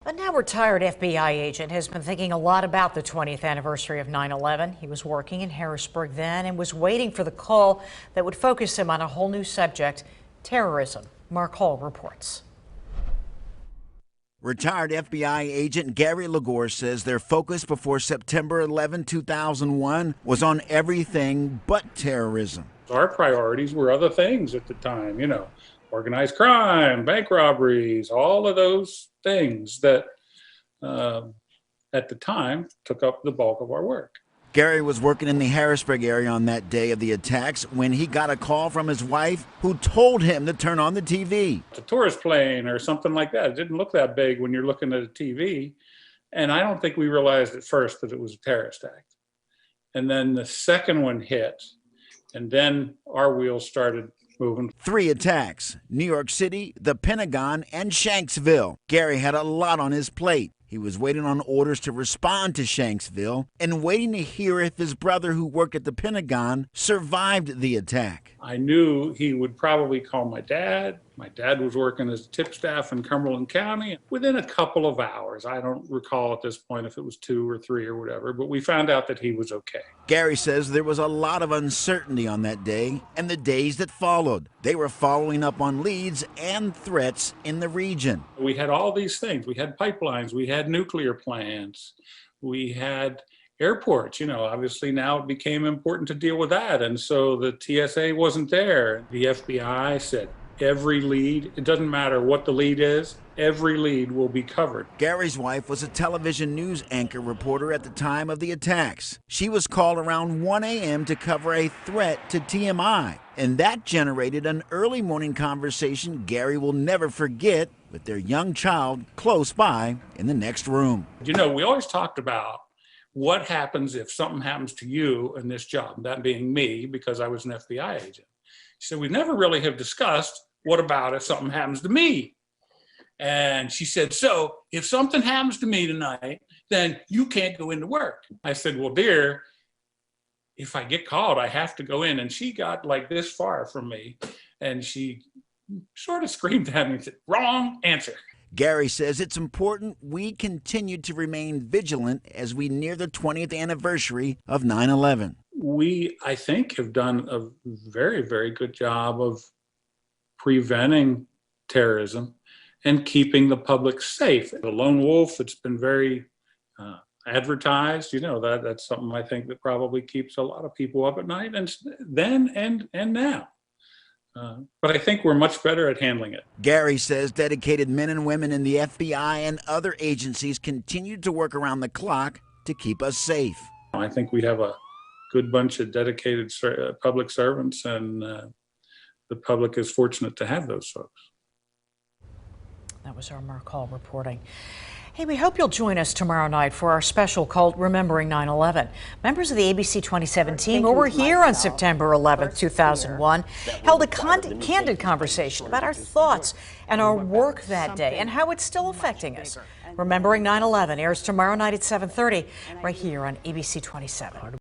A now retired FBI agent has been thinking a lot about the 20th anniversary of 9/11. He was working in Harrisburg then and was waiting for the call that would focus him on a whole new subject, terrorism. Mark Hall reports. Retired FBI agent Gary Legore says their focus before September 11, 2001 was on everything but terrorism. Our priorities were other things at the time, organized crime, bank robberies, all of those things that at the time took up the bulk of our work. Gary was working in the Harrisburg area on that day of the attacks when he got a call from his wife who told him to turn on the TV. It's a tourist plane or something like that. It didn't look that big when you're looking at a TV. And I don't think we realized at first that it was a terrorist act. And then the second one hit, and then our wheels started moving. 3 attacks: New York City, the Pentagon, and Shanksville. Gary had a lot on his plate. He was waiting on orders to respond to Shanksville and waiting to hear if his brother, who worked at the Pentagon, survived the attack. I knew he would probably call my dad. My dad was working as tip staff in Cumberland County. Within a couple of hours, I don't recall at this point if it was 2 or 3 or whatever, but we found out that he was okay. Gary says there was a lot of uncertainty on that day and the days that followed. They were following up on leads and threats in the region. We had all these things. We had pipelines. We had nuclear plants. We had airports. Obviously now it became important to deal with that. And so the TSA wasn't there. The FBI said, every lead, it doesn't matter what the lead is, every lead will be covered. Gary's wife was a television news anchor reporter at the time of the attacks. She was called around 1 a.m. to cover a threat to TMI, and that generated an early morning conversation Gary will never forget with their young child close by in the next room. We always talked about what happens if something happens to you in this job, that being me, because I was an FBI agent. She said, we never really have discussed what about if something happens to me? And she said, so if something happens to me tonight, then you can't go into work. I said, well, dear, if I get called, I have to go in. And she got like this far from me, and she sort of screamed at me and said, wrong answer. Gary says it's important we continue to remain vigilant as we near the 20th anniversary of 9/11. We, I think, have done a very, very good job of preventing terrorism and keeping the public safe. The lone wolf, it's been very advertised, that's something I think that probably keeps a lot of people up at night, and then and now. But I think we're much better at handling it. Gary says dedicated men and women in the FBI and other agencies continue to work around the clock to keep us safe. I think we have a good bunch of dedicated public servants, and the public is fortunate to have those folks. That was our Mark Hall reporting. Hey, we hope you'll join us tomorrow night for our special cult Remembering 9/11. Members of the ABC 27 team who were here on September 11, 2001, held a candid conversation about our thoughts and our work that day and how it's still affecting us. Remembering 9/11 airs tomorrow night at 7:30 right here on ABC 27.